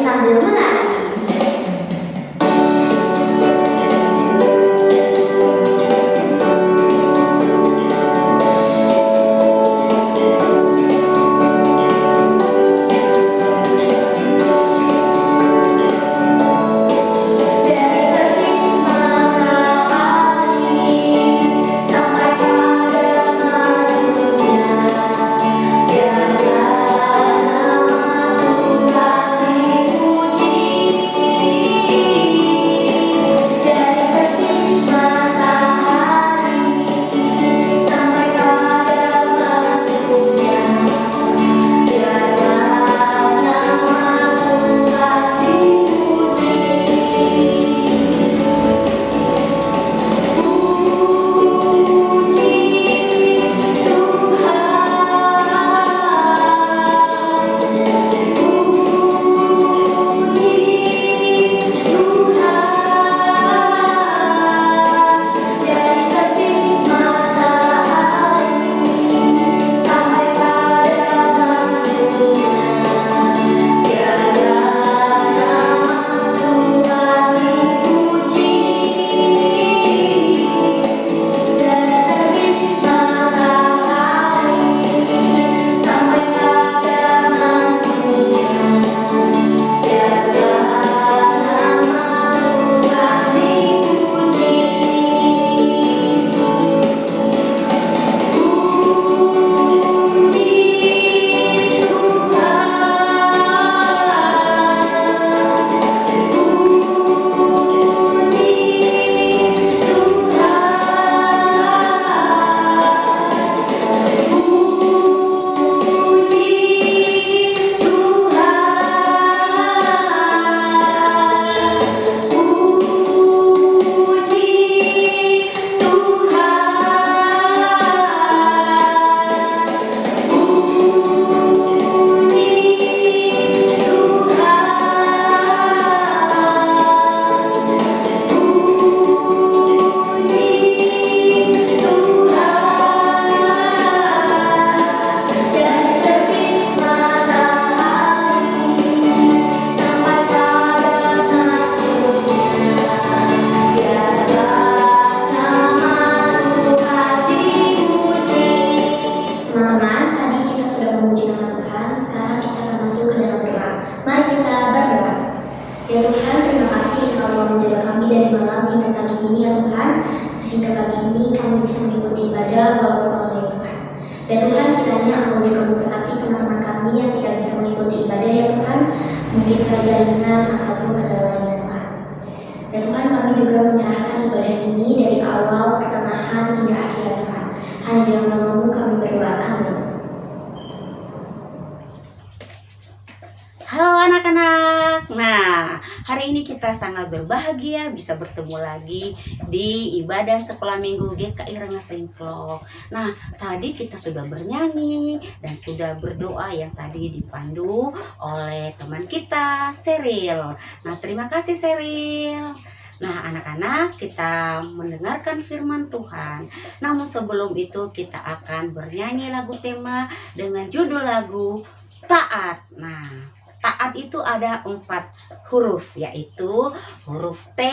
sambil menari. Ya Tuhan, terima kasih Engkau telah menjaga kami dari malam hingga pagi ini ya Tuhan. Sehingga pagi ini kami bisa mengikuti ibadah walaupun online Tuhan. Ya Tuhan, kiranya Engkau juga memberkati teman-teman kami yang tidak bisa mengikuti ibadah ya Tuhan. Mungkin kerja ringan ataupun kendalanya Tuhan. Ya Tuhan, kami juga menyerahkan ibadah ini dari awal, pertengahan hingga akhir ya Tuhan. Hanya dalam nama-Mu kami berdoa, amin. Halo anak-anak, nah hari ini kita sangat berbahagia bisa bertemu lagi di ibadah sekolah minggu GKI Rengas Dengklok. Nah tadi kita sudah bernyanyi dan sudah berdoa yang tadi dipandu oleh teman kita Seril. Nah terima kasih Seril. Nah anak-anak, kita mendengarkan firman Tuhan. Namun sebelum itu kita akan bernyanyi lagu tema dengan judul lagu Taat. Nah taat itu ada 4 huruf, yaitu huruf T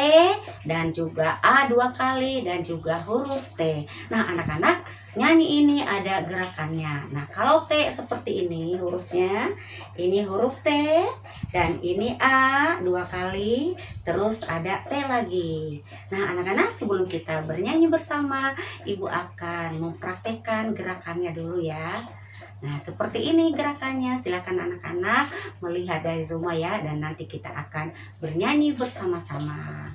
dan juga A 2 kali dan juga huruf T. Nah anak-anak, nyanyi ini ada gerakannya. Nah kalau T seperti ini hurufnya, ini huruf T dan ini A 2 kali, terus ada T lagi. Nah anak-anak, sebelum kita bernyanyi bersama, Ibu akan mempraktekkan gerakannya dulu ya. Nah seperti ini gerakannya, silakan anak-anak melihat dari rumah ya, dan nanti kita akan bernyanyi bersama-sama.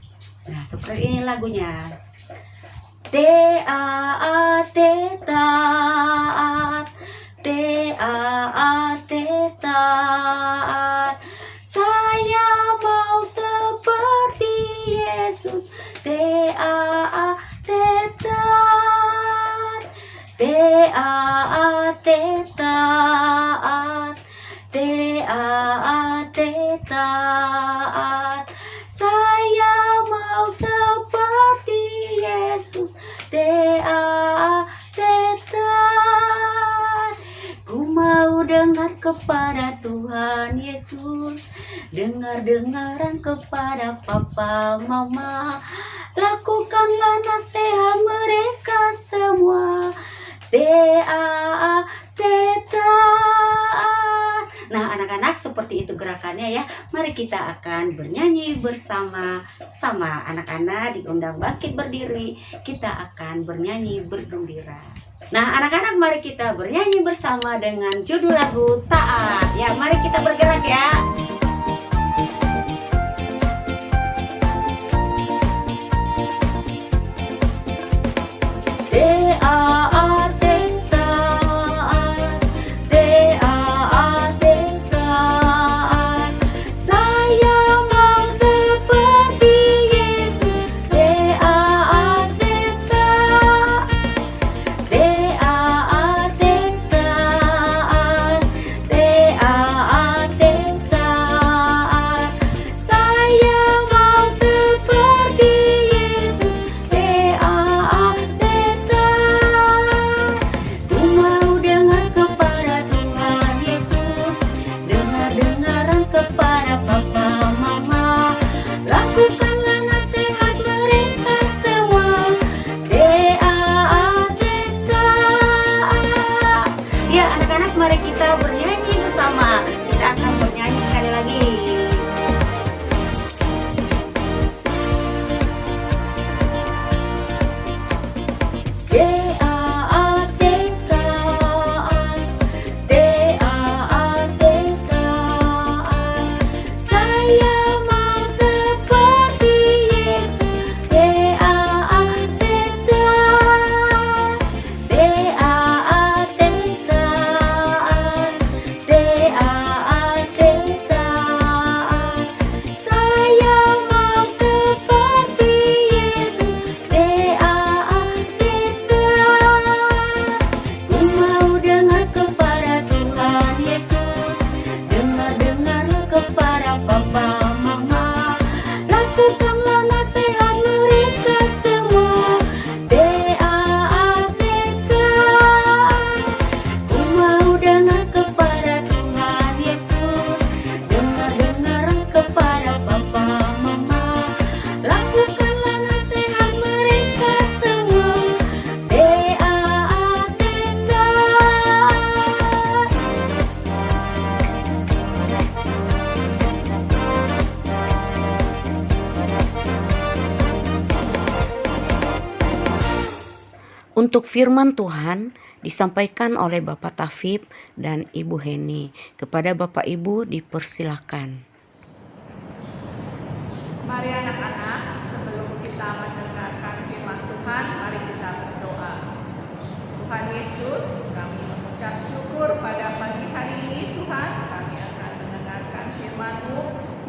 Nah seperti ini lagunya. T-A-A-T taat, T-A-A-T taat, saya mau seperti Yesus. T-A-A-T taat, T-A-A-T taat, T-A-A-T taat, saya mau seperti Yesus. T-A-A-T taat, ku mau dengar kepada Tuhan Yesus, dengar-dengaran kepada papa mama, lakukanlah nasihat mereka semua. Teta. Nah, anak-anak, seperti itu gerakannya ya. Mari kita akan bernyanyi bersama-sama. Anak-anak diundang bangkit berdiri. Kita akan bernyanyi bergembira. Nah, anak-anak, mari kita bernyanyi bersama dengan judul lagu Taat. Ya, mari kita bergerak ya. Mari kita bernyanyi bersama. Kita akan bernyanyi sekali lagi. Untuk firman Tuhan disampaikan oleh Bapak Tafib dan Ibu Heni. Kepada Bapak Ibu dipersilakan. Mari anak-anak, sebelum kita mendengarkan firman Tuhan, mari kita berdoa. Tuhan Yesus, kami mengucap syukur pada pagi hari ini Tuhan, kami akan mendengarkan firman-Mu.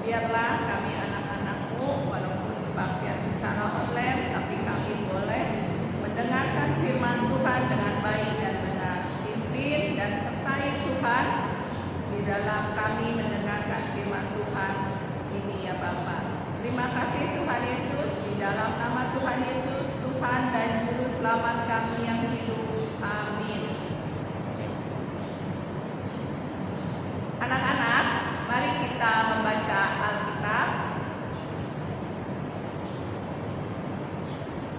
Biarlah kami anak-anak-Mu, walaupun kebaktian secara online, tapi kami boleh mendengarkan firman Tuhan dengan baik dan benar. Pimpin dan sertai Tuhan di dalam kami mendengarkan firman Tuhan ini ya Bapa. Terima kasih Tuhan Yesus, di dalam nama Tuhan Yesus, Tuhan dan Juru Selamat kami yang hidup. Amin. Anak-anak, mari kita membaca Alkitab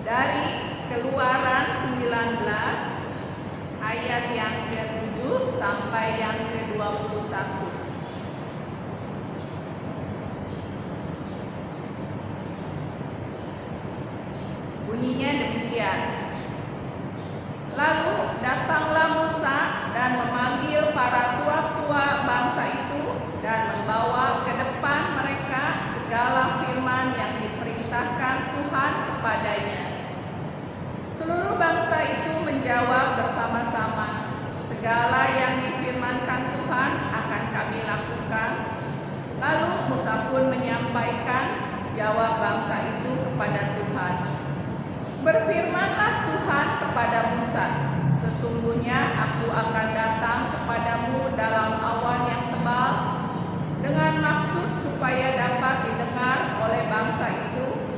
dari Keluaran 19 ayat yang ke-7 sampai yang ke-21. Bunyinya demikian. Lalu datanglah Musa dan memanggil para tua-tua bangsa itu dan membawa ke depan mereka segala firman yang diperintahkan Tuhan kepadanya. Seluruh bangsa itu menjawab bersama-sama, segala yang difirmankan Tuhan akan kami lakukan. Lalu Musa pun menyampaikan jawab bangsa itu kepada Tuhan. Berfirmanlah Tuhan kepada Musa, sesungguhnya aku akan datang kepadamu dalam awan yang tebal, dengan maksud supaya dapat didengar oleh bangsa itu,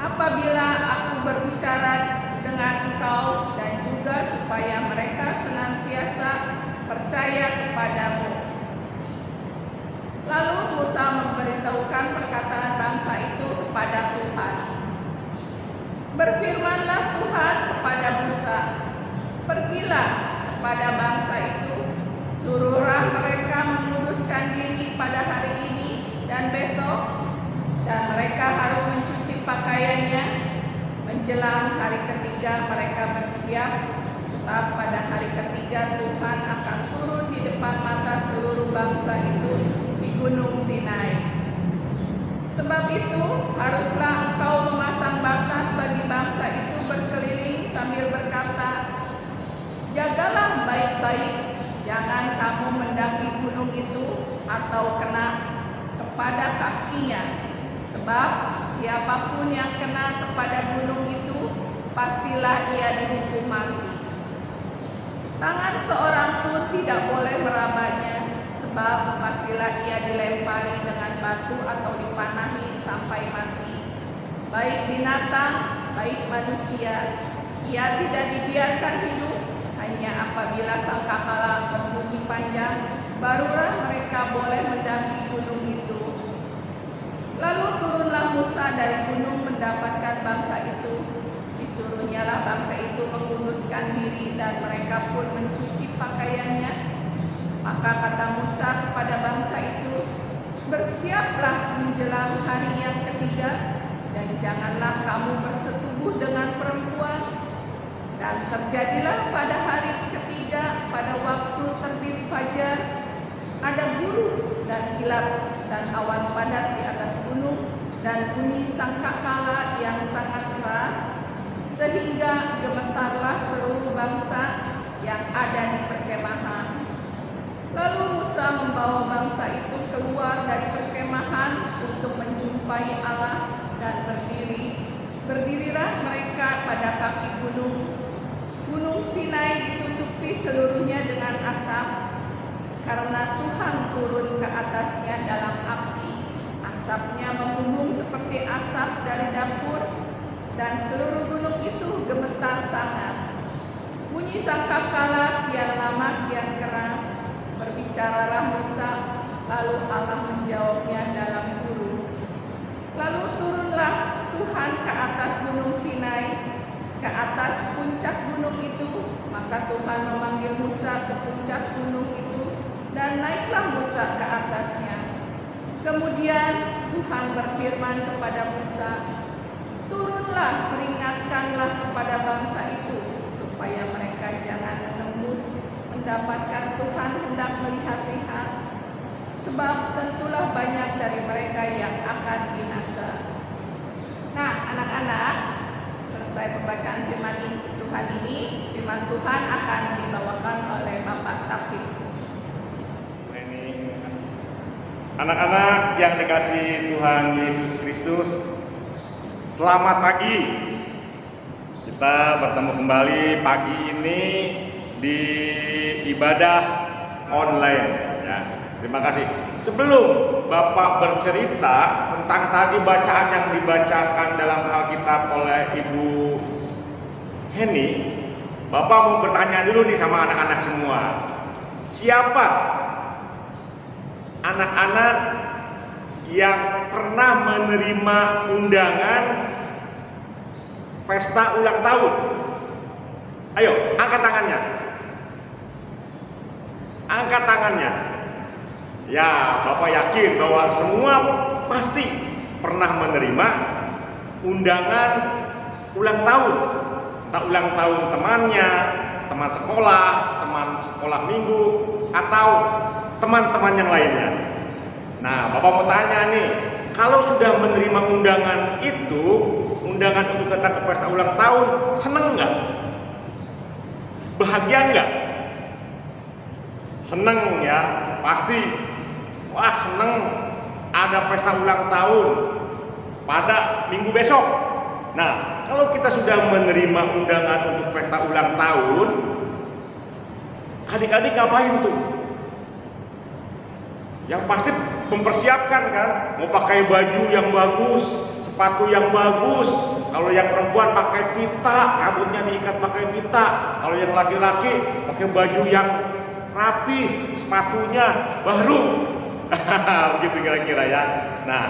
apabila aku berbicara dengan engkau, dan juga supaya mereka senantiasa percaya kepadamu. Lalu Musa memberitahukan perkataan bangsa itu kepada Tuhan. Berfirmanlah Tuhan kepada Musa, "Pergilah kepada bangsa itu, suruhlah mereka menguduskan diri pada hari ini dan besok, dan mereka harus mencuci pakaiannya. Menjelang hari ketiga mereka bersiap, sebab pada hari ketiga Tuhan akan turun di depan mata seluruh bangsa itu di Gunung Sinai. Sebab itu haruslah engkau memasang batas bagi bangsa itu berkeliling sambil berkata, jagalah baik-baik, jangan kamu mendaki gunung itu atau kena kepada kakinya. Sebab siapapun yang kena kepada gunung itu, pastilah ia dihukum mati. Tangan seorang pun tidak boleh merabanya, sebab pastilah ia dilempari dengan batu atau dipanahi sampai mati. Baik binatang, baik manusia, ia tidak dibiarkan hidup, hanya apabila sangkakala berbunyi panjang, barulah mereka boleh mendaki gunung itu. Lalu turunlah Musa dari gunung mendapatkan bangsa itu. Disuruhnyalah bangsa itu menguduskan diri dan mereka pun mencuci pakaiannya. Maka kata Musa kepada bangsa itu, bersiaplah menjelang hari yang ketiga, dan janganlah kamu bersetubuh dengan perempuan. Dan terjadilah pada hari ketiga, pada waktu terbit fajar, ada guru dan kilat dan awan padat di atas gunung, dan bunyi sangkakala yang sangat keras, sehingga gemetarlah seluruh bangsa yang ada di perkemahan. Lalu Musa membawa bangsa itu keluar dari perkemahan untuk menjumpai Allah dan berdirilah mereka pada kaki gunung. Gunung Sinai ditutupi seluruhnya dengan asap, karena Tuhan turun ke atasnya dalam api. Asapnya membumbung seperti asap dari dapur, dan seluruh gunung itu gemetar sangat. Bunyi sangkakala kian lama kian keras. Berbicaralah Musa, lalu Allah menjawabnya dalam guru. Lalu turunlah Tuhan ke atas gunung Sinai, ke atas puncak gunung itu. Maka Tuhan memanggil Musa ke puncak gunung itu, dan naiklah Musa ke atasnya. Kemudian Tuhan berfirman kepada Musa, turunlah, peringatkanlah kepada bangsa itu, supaya mereka jangan menembus mendapatkan Tuhan hendak melihat-lihat, sebab tentulah banyak dari mereka yang akan binasa. Nah, anak-anak, selesai pembacaan firman Tuhan ini, firman Tuhan akan dibawakan oleh Bapak Taufik. Anak-anak yang dikasihi Tuhan Yesus Kristus, selamat pagi. Kita bertemu kembali pagi ini di ibadah online ya. Terima kasih. Sebelum Bapak bercerita tentang tadi bacaan yang dibacakan dalam Alkitab oleh Ibu Heni, Bapak mau bertanya dulu nih sama anak-anak semua. Siapa anak-anak yang pernah menerima undangan pesta ulang tahun? Ayo, angkat tangannya. Angkat tangannya. Ya, Bapak yakin bahwa semua pasti pernah menerima undangan ulang tahun. Tak ulang tahun temannya, teman sekolah minggu, atau teman-teman yang lainnya. Nah, Bapak mau tanya nih, kalau sudah menerima undangan itu, undangan untuk datang ke pesta ulang tahun, seneng nggak? Bahagia nggak? Seneng ya, pasti. Wah, seneng ada pesta ulang tahun pada minggu besok. Nah, kalau kita sudah menerima undangan untuk pesta ulang tahun, adik-adik ngapain tuh? Yang pasti mempersiapkan kan, mau pakai baju yang bagus, sepatu yang bagus. Kalau yang perempuan pakai pita, rambutnya diikat pakai pita. Kalau yang laki-laki pakai baju yang rapi, sepatunya baru. Begitu kira-kira ya. Nah,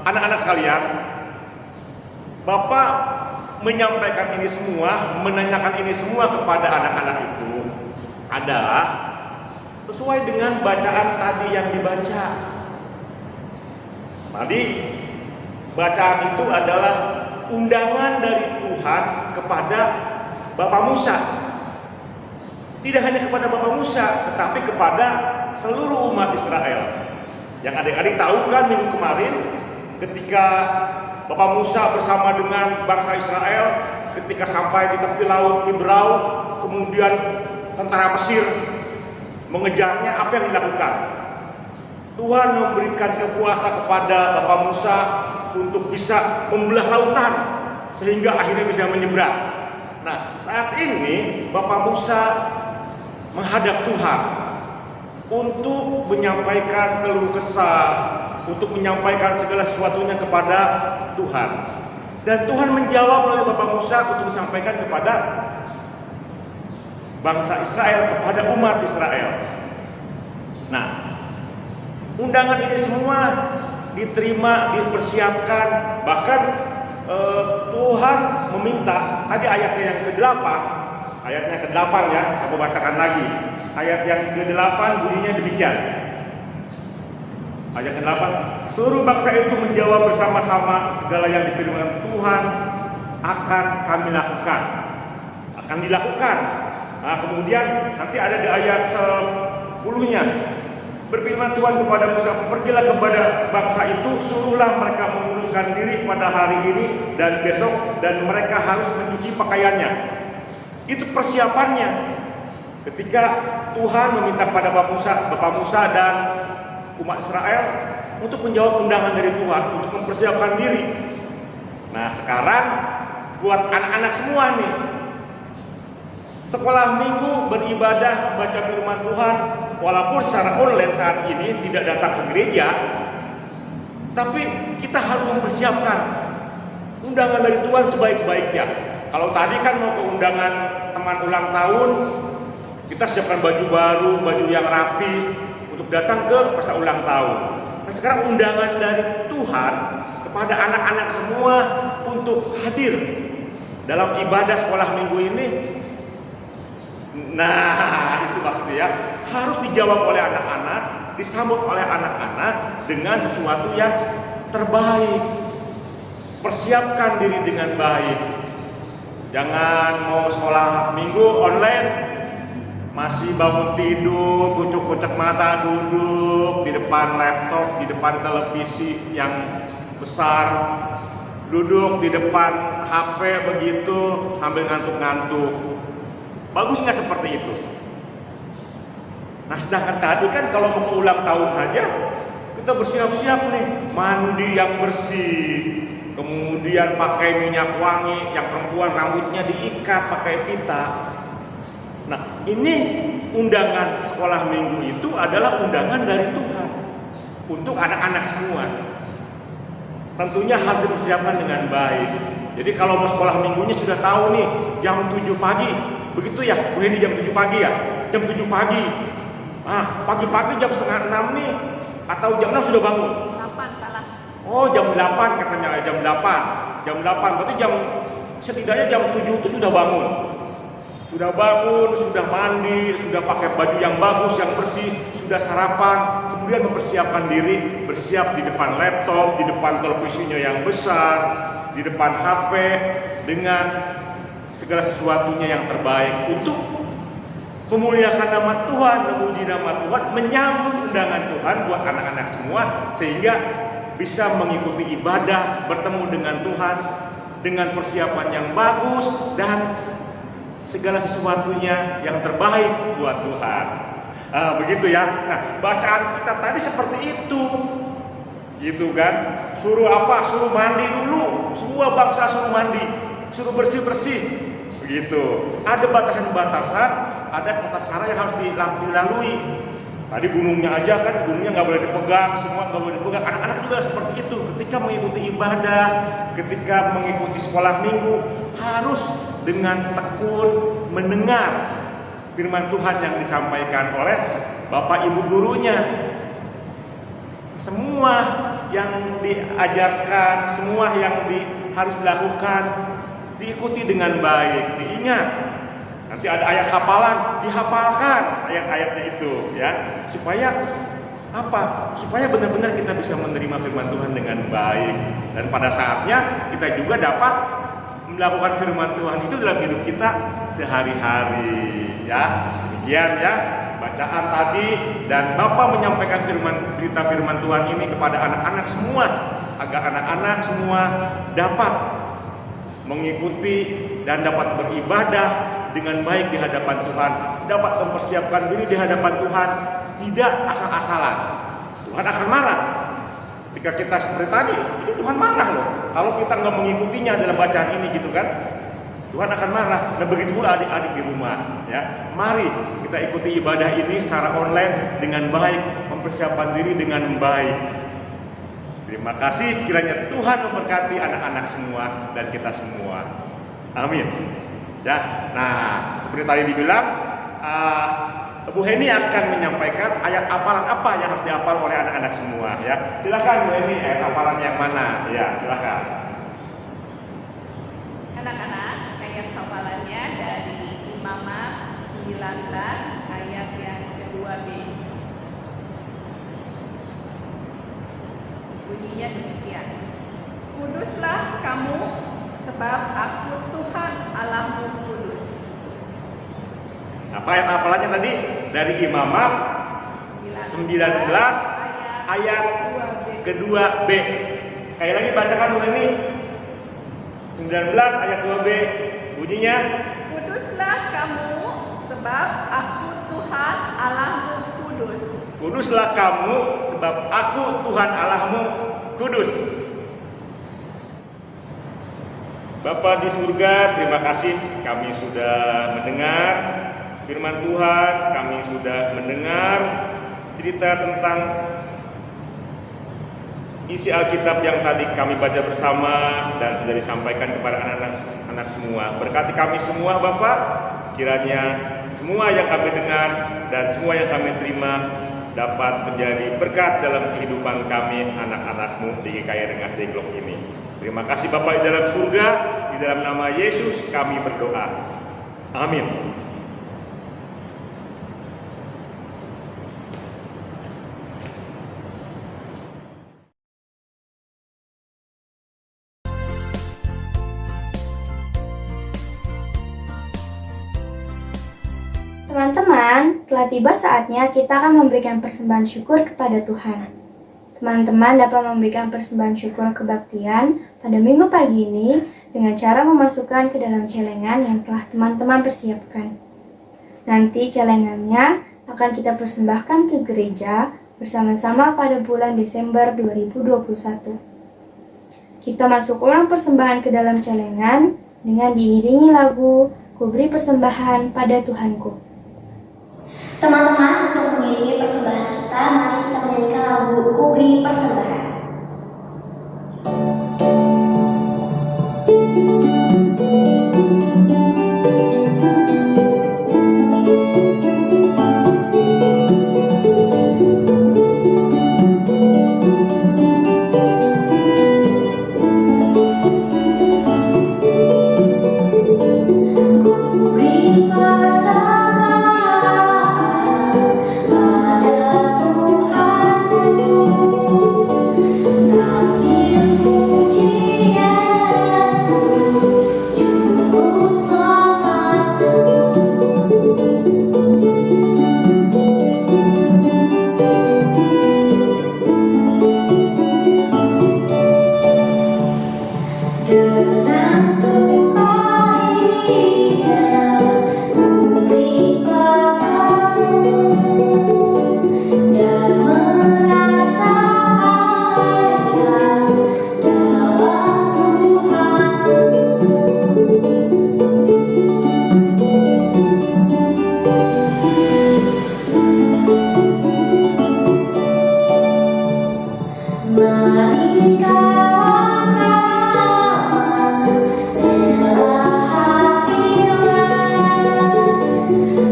anak-anak sekalian, Bapak menyampaikan ini semua, menanyakan ini semua kepada anak-anak itu adalah sesuai dengan bacaan tadi yang dibaca. Tadi bacaan itu adalah undangan dari Tuhan kepada Bapak Musa. Tidak hanya kepada Bapak Musa, tetapi kepada seluruh umat Israel. Yang adik-adik tahu kan minggu kemarin ketika Bapak Musa bersama dengan bangsa Israel ketika sampai di tepi laut Ibrau, kemudian tentara Mesir mengejarnya, apa yang dilakukan? Tuhan memberikan kekuasa kepada Bapak Musa untuk bisa membelah lautan sehingga akhirnya bisa menyeberang. Nah, saat ini Bapak Musa menghadap Tuhan untuk menyampaikan keluh kesah, untuk menyampaikan segala sesuatunya kepada Tuhan. Dan Tuhan menjawab melalui Bapak Musa untuk disampaikan kepada bangsa Israel, kepada umat Israel. Nah, undangan ini semua diterima, dipersiapkan, bahkan Tuhan meminta, tadi ayatnya yang ke-8, ayatnya ke-8 ya, aku bacakan lagi. Ayat yang ke-8 bunyinya demikian. Ayat ke-8, seluruh bangsa itu menjawab bersama-sama, segala yang difirmankan Tuhan akan kami lakukan, akan dilakukan. Nah, kemudian nanti ada di ayat 10-nya. Berfirman Tuhan kepada Musa, pergilah kepada bangsa itu, suruhlah mereka menguruskan diri pada hari ini dan besok, dan mereka harus mencuci pakaiannya. Itu persiapannya. Ketika Tuhan meminta pada Bapak Musa dan umat Israel untuk menjawab undangan dari Tuhan, untuk mempersiapkan diri. Nah, sekarang buat anak-anak semua nih, sekolah minggu beribadah membaca firman Tuhan, walaupun secara online saat ini tidak datang ke gereja, tapi kita harus mempersiapkan undangan dari Tuhan sebaik-baiknya. Kalau tadi kan mau ke undangan teman ulang tahun, kita siapkan baju baru, baju yang rapi untuk datang ke pesta ulang tahun. Nah, sekarang undangan dari Tuhan kepada anak-anak semua untuk hadir dalam ibadah sekolah minggu ini. Nah, itu maksudnya ya, harus dijawab oleh anak-anak, disambut oleh anak-anak dengan sesuatu yang terbaik. Persiapkan diri dengan baik. Jangan mau sekolah minggu online masih bangun tidur, kucuk-kucuk mata, duduk di depan laptop, di depan televisi yang besar, duduk di depan HP begitu sambil ngantuk-ngantuk. Bagus nggak seperti itu? Nah, sedangkan tadi kan kalau mau ke ulang tahun aja kita bersiap-siap nih, mandi yang bersih, kemudian pakai minyak wangi, yang perempuan rambutnya diikat pakai pita. Nah, ini undangan sekolah minggu itu adalah undangan dari Tuhan untuk anak-anak semua. Tentunya harus dipersiapkan dengan baik. Jadi kalau mau sekolah minggunya sudah tahu nih jam 7 pagi. Begitu ya, ini jam 7 pagi ya, jam 7 pagi. Ah, pagi-pagi jam setengah 6 nih, atau jam 6 sudah bangun? 8 salah. Oh, jam 8 katanya, jam 8. Jam 8, berarti setidaknya jam 7 itu sudah bangun. Sudah bangun, sudah mandi, sudah pakai baju yang bagus, yang bersih, sudah sarapan, kemudian mempersiapkan diri, bersiap di depan laptop, di depan televisinya yang besar, di depan HP, dengan segala sesuatunya yang terbaik untuk memuliakan nama Tuhan, memuji nama Tuhan, menyambut undangan Tuhan buat anak-anak semua, sehingga bisa mengikuti ibadah, bertemu dengan Tuhan dengan persiapan yang bagus dan segala sesuatunya yang terbaik buat Tuhan. Begitu ya. Nah, bacaan kita tadi seperti itu. Gitu kan? Suruh apa? Suruh mandi dulu. Semua bangsa suruh mandi. Suruh bersih-bersih, begitu. Ada batasan-batasan, ada tata cara yang harus dilalui. Tadi gunungnya aja kan, gunungnya nggak boleh dipegang, semua nggak boleh dipegang. Anak-anak juga seperti itu. Ketika mengikuti ibadah, ketika mengikuti sekolah minggu, harus dengan tekun mendengar firman Tuhan yang disampaikan oleh bapak ibu gurunya. Semua yang diajarkan, semua yang harus dilakukan, diikuti dengan baik, diingat. Nanti ada ayat hafalan, dihafalkan ayat-ayatnya itu, ya, supaya apa? Supaya benar-benar kita bisa menerima firman Tuhan dengan baik, dan pada saatnya kita juga dapat melakukan firman Tuhan itu dalam hidup kita sehari-hari, ya. Demikian ya bacaan tadi, dan Bapak menyampaikan berita firman Tuhan ini kepada anak-anak semua, agar anak-anak semua dapat mengikuti dan dapat beribadah dengan baik di hadapan Tuhan, dapat mempersiapkan diri di hadapan Tuhan, tidak asal-asalan. Tuhan akan marah ketika kita seperti tadi, itu Tuhan marah loh kalau kita nggak mengikutinya dalam bacaan ini, gitu kan. Tuhan akan marah. Dan begitu pula adik-adik di rumah, ya. Mari kita ikuti ibadah ini secara online dengan baik, mempersiapkan diri dengan baik. Terima kasih, kiranya Tuhan memberkati anak-anak semua dan kita semua. Amin. Ya. Nah, seperti tadi dibilang, Bu Heni akan menyampaikan ayat hafalan apa yang harus dihafal oleh anak-anak semua, ya. Silakan Bu Heni, ayat hafalan yang mana? Ya, silakan. Anak-anak, ayat hafalannya dari Imamat 19 ayat yang kedua B. Bunyinya demikian. Kuduslah kamu, sebab aku Tuhan Allahmu kudus. Apa ayat hafalannya tadi? Dari Imamat 19 ayat kedua B. Sekali lagi bacakan Bu Heni. 19 ayat 2b, bunyinya, kuduslah kamu, sebab aku Tuhan Allahmu kudus. Kuduslah kamu, sebab aku Tuhan Allahmu kudus. Bapa di surga, terima kasih kami sudah mendengar firman Tuhan, kami sudah mendengar cerita tentang isi Alkitab yang tadi kami baca bersama dan sudah disampaikan kepada anak-anak semua. Berkati kami semua Bapak, kiranya semua yang kami dengar dan semua yang kami terima dapat menjadi berkat dalam kehidupan kami anak-anak-Mu di GKI Rengas Dengklok ini. Terima kasih Bapak di dalam surga, di dalam nama Yesus kami berdoa. Amin. Teman-teman, telah tiba saatnya kita akan memberikan persembahan syukur kepada Tuhan. Teman-teman dapat memberikan persembahan syukur kebaktian pada minggu pagi ini dengan cara memasukkan ke dalam celengan yang telah teman-teman persiapkan. Nanti celengannya akan kita persembahkan ke gereja bersama-sama pada bulan Desember 2021. Kita masukkan persembahan ke dalam celengan dengan diiringi lagu "Ku beri persembahan pada Tuhanku". Teman-teman, untuk mengiringi persembahan kita, mari kita menyanyikan lagu "Ku Beri Persembahan".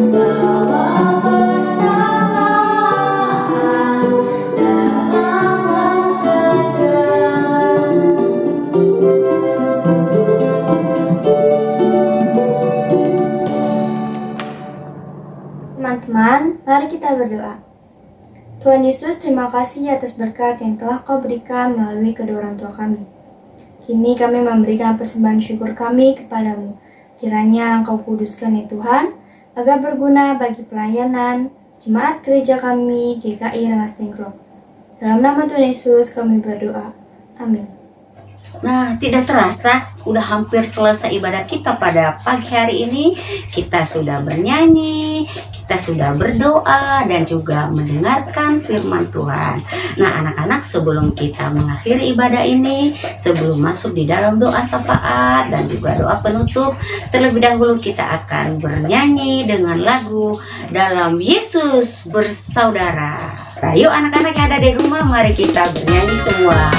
Bawa bersama Tuhan Yesus, terima kasih atas berkat yang telah Kau berikan melalui kedua orang tua kami. Kini kami memberikan persembahan syukur kami kepadamu. Kiranya Engkau kuduskan ya Tuhan, agar berguna bagi pelayanan jemaat gereja kami GKI Rengas Dengklok. Dalam nama Tuhan Yesus kami berdoa. Amin. Nah, tidak terasa udah hampir selesai ibadah kita pada pagi hari ini. Kita sudah bernyanyi, kita sudah berdoa, dan juga mendengarkan firman Tuhan. Nah, anak-anak, sebelum kita mengakhiri ibadah ini, sebelum masuk di dalam doa syafaat dan juga doa penutup, terlebih dahulu kita akan bernyanyi dengan lagu Dalam Yesus Bersaudara. Nah, yuk anak-anak yang ada di rumah, mari kita bernyanyi semua.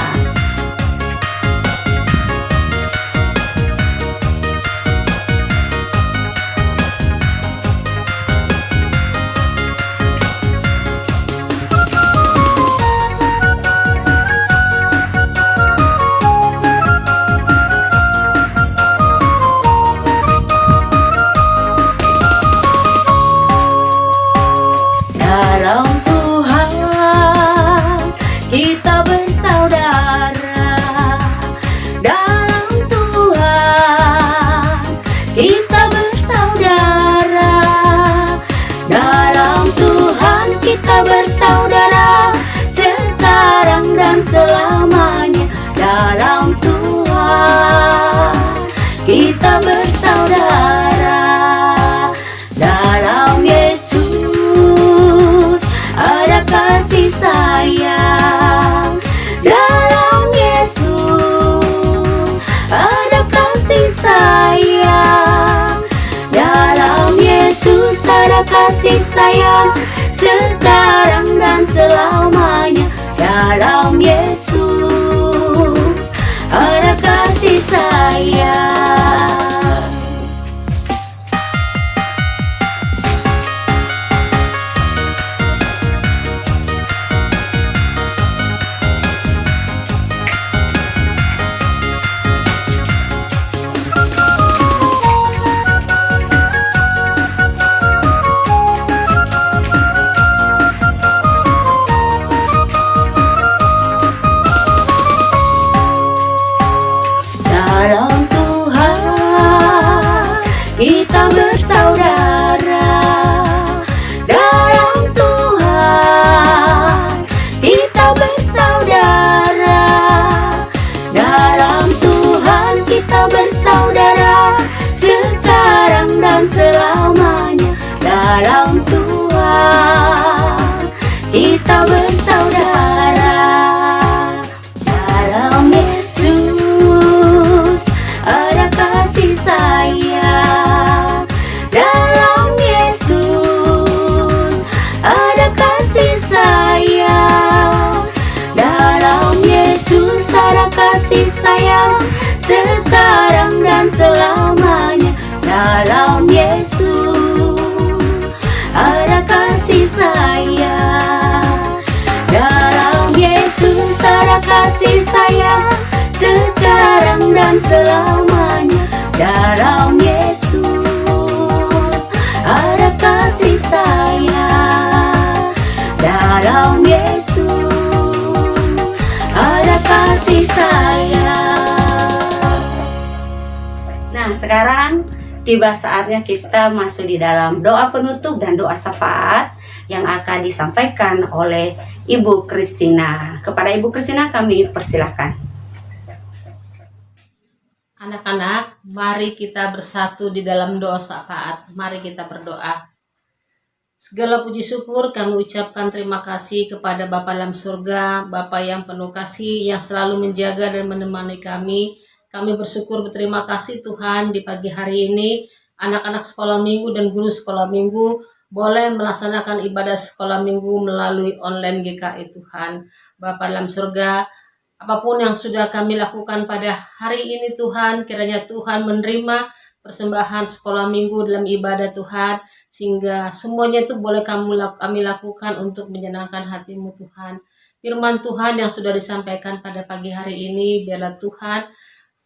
Dalam Tuhan kita bersaudara, dalam Tuhan kita bersaudara, dalam Tuhan kita bersaudara, sekarang dan selamanya. Dalam Tuhan kita bersaudara, dalam Yesus ada kasih sayang, dalam Yesus ada kasih sayang, dalam Yesus ada kasih sayang, sekarang dan selamanya. Dalam Yesus ada kasih sayang. Dalam Tuhan kita bersaudara, dalam Tuhan kita bersaudara, dalam Tuhan kita bersaudara, sekarang dan selamanya. Dalam Tuhan kita bersaudara, dalam Yesus ada kasih sayang, dalam Yesus ada kasih sayang, dalam Yesus ada kasih sayang, sekarang dan selamanya. Dalam Yesus ada kasih sayang, dalam Yesus ada kasih sayang, sekarang dan selamanya. Dalam Yesus ada kasih sayang, dalam Yesus ada kasih sayang. Nah, sekarang tiba saatnya kita masuk di dalam doa penutup dan doa syafaat yang akan disampaikan oleh Ibu Kristina. Kepada Ibu Kristina kami persilahkan. Anak-anak, mari kita bersatu di dalam doa syafaat. Mari kita berdoa. Segala puji syukur kami ucapkan terima kasih kepada Bapa dalam surga, Bapa yang penuh kasih, yang selalu menjaga dan menemani kami. Kami bersyukur berterima kasih Tuhan di pagi hari ini. Anak-anak sekolah minggu dan guru sekolah minggu boleh melaksanakan ibadah sekolah minggu melalui online GKI Tuhan. Bapa dalam surga, apapun yang sudah kami lakukan pada hari ini Tuhan, kiranya Tuhan menerima persembahan sekolah minggu dalam ibadah Tuhan, sehingga semuanya itu boleh kami lakukan untuk menyenangkan hati-Mu Tuhan. Firman Tuhan yang sudah disampaikan pada pagi hari ini, biarlah Tuhan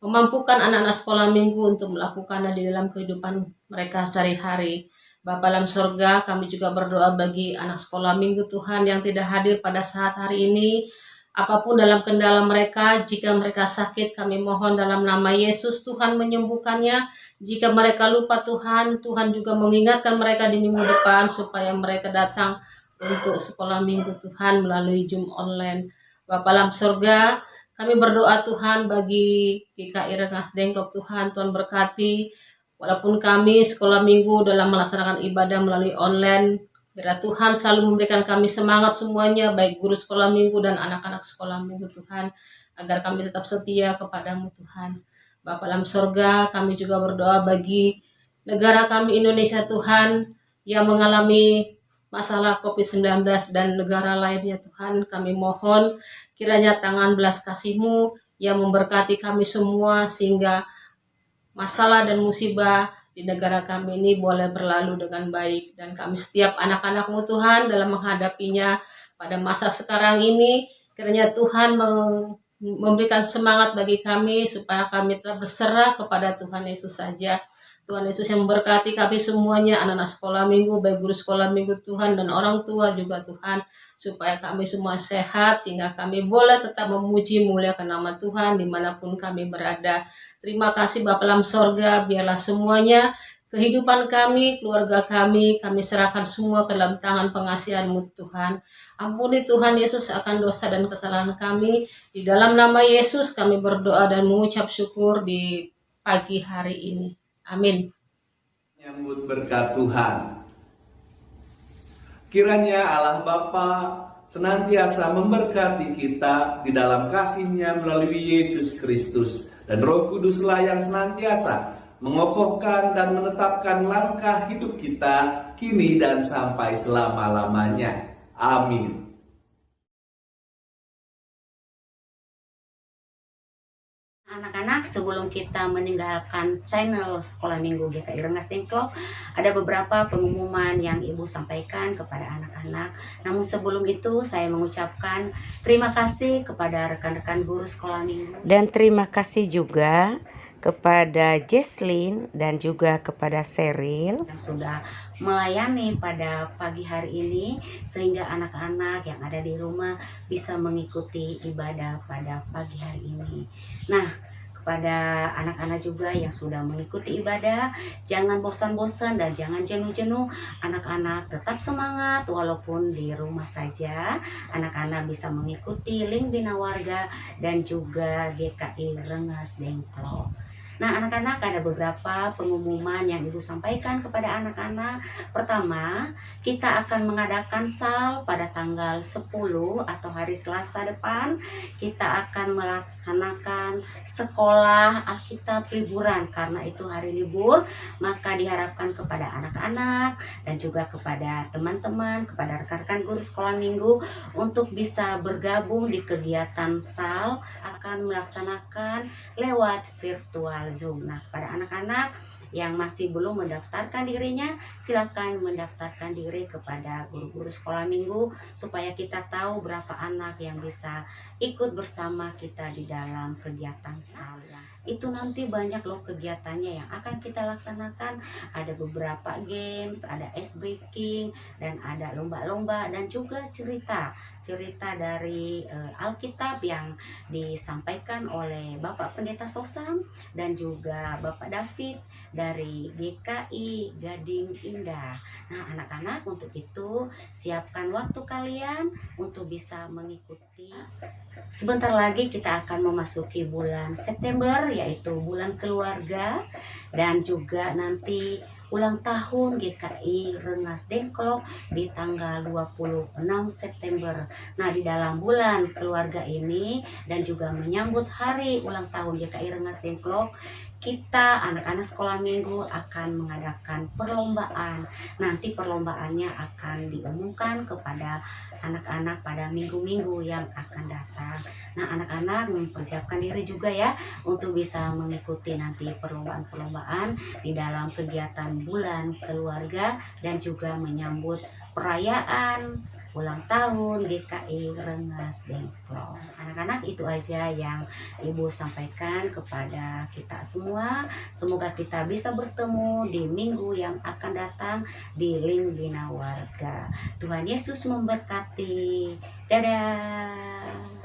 memampukan anak-anak sekolah minggu untuk melakukannya di dalam kehidupan mereka sehari-hari. Bapa dalam sorga, kami juga berdoa bagi anak sekolah minggu Tuhan yang tidak hadir pada saat hari ini. Apapun dalam kendala mereka, jika mereka sakit, kami mohon dalam nama Yesus Tuhan menyembuhkannya. Jika mereka lupa Tuhan, Tuhan juga mengingatkan mereka di minggu depan supaya mereka datang untuk sekolah minggu Tuhan melalui Zoom online. Bapa dalam sorga, kami berdoa Tuhan bagi GKI Rengas Dengklok Tuhan berkati. Walaupun kami sekolah minggu dalam melaksanakan ibadah melalui online, biar Tuhan selalu memberikan kami semangat semuanya, baik guru sekolah minggu dan anak-anak sekolah minggu Tuhan, agar kami tetap setia kepadamu Tuhan. Bapa dalam sorga, kami juga berdoa bagi negara kami Indonesia Tuhan, yang mengalami masalah COVID-19 dan negara lainnya Tuhan. Kami mohon kiranya tangan belas kasih-Mu yang memberkati kami semua, sehingga masalah dan musibah di negara kami ini boleh berlalu dengan baik. Dan kami setiap anak-anak-Mu Tuhan dalam menghadapinya pada masa sekarang ini, kiranya Tuhan memberikan semangat bagi kami supaya kami tetap berserah kepada Tuhan Yesus saja. Tuhan Yesus yang memberkati kami semuanya, anak-anak sekolah minggu, baik guru sekolah minggu Tuhan dan orang tua juga Tuhan, supaya kami semua sehat sehingga kami boleh tetap memuji muliakan nama Tuhan dimanapun kami berada. Terima kasih Bapa dalam sorga, biarlah semuanya kehidupan kami, keluarga kami serahkan semua ke dalam tangan pengasihan-Mu Tuhan. Ampuni Tuhan Yesus akan dosa dan kesalahan kami. Di dalam nama Yesus kami berdoa dan mengucap syukur di pagi hari ini. Amin. Menyambut berkat Tuhan. Kiranya Allah Bapa senantiasa memberkati kita di dalam kasih-Nya melalui Yesus Kristus, dan Roh Kuduslah yang senantiasa mengokohkan dan menetapkan langkah hidup kita kini dan sampai selama-lamanya. Amin. Anak-anak, sebelum kita meninggalkan channel Sekolah Minggu GKI Rengas Dengklok, ada beberapa pengumuman yang Ibu sampaikan kepada anak-anak. Namun sebelum itu, saya mengucapkan terima kasih kepada rekan-rekan guru Sekolah Minggu. Dan terima kasih juga kepada Jesslyn dan juga kepada Cheryl yang sudah melayani pada pagi hari ini, sehingga anak-anak yang ada di rumah bisa mengikuti ibadah pada pagi hari ini. Nah, kepada anak-anak juga yang sudah mengikuti ibadah, jangan bosan-bosan dan jangan jenuh-jenuh. Anak-anak tetap semangat walaupun di rumah saja. Anak-anak bisa mengikuti link Bina Warga dan juga GKI Rengas Dengklok. Nah, anak-anak, ada beberapa pengumuman yang Ibu sampaikan kepada anak-anak. Pertama, kita akan mengadakan SAL pada tanggal 10 atau hari Selasa depan. Kita akan melaksanakan sekolah Alkitab liburan. Karena itu hari libur, maka diharapkan kepada anak-anak dan juga kepada teman-teman, kepada rekan-rekan guru sekolah minggu untuk bisa bergabung di kegiatan SAL, akan melaksanakan lewat virtual Zoom. Nah, kepada anak-anak yang masih belum mendaftarkan dirinya, silakan mendaftarkan diri kepada guru-guru sekolah minggu supaya kita tahu berapa anak yang bisa ikut bersama kita di dalam kegiatan SAL. Itu nanti banyak loh kegiatannya yang akan kita laksanakan. Ada beberapa games, ada ice breaking, dan ada lomba-lomba dan juga cerita dari Alkitab yang disampaikan oleh Bapak Pendeta Sosam dan juga Bapak David dari GKI Gading Indah. Nah, anak-anak, untuk itu siapkan waktu kalian untuk bisa mengikuti. Sebentar lagi kita akan memasuki bulan September, yaitu bulan keluarga, dan juga nanti ulang tahun GKI Rengas Dengklok di tanggal 26 September. Nah, di dalam bulan keluarga ini dan juga menyambut hari ulang tahun GKI Rengas Dengklok, kita anak-anak sekolah minggu akan mengadakan perlombaan. Nanti perlombaannya akan diumumkan kepada anak-anak pada minggu-minggu yang akan datang. Nah, anak-anak mempersiapkan diri juga ya untuk bisa mengikuti nanti perlombaan-perlombaan di dalam kegiatan bulan keluarga dan juga menyambut perayaan ulang tahun GKI Rengas Dengklok. Anak-anak, itu aja yang Ibu sampaikan kepada kita semua. Semoga kita bisa bertemu di minggu yang akan datang di Link Bina Warga. Tuhan Yesus memberkati. Dadah.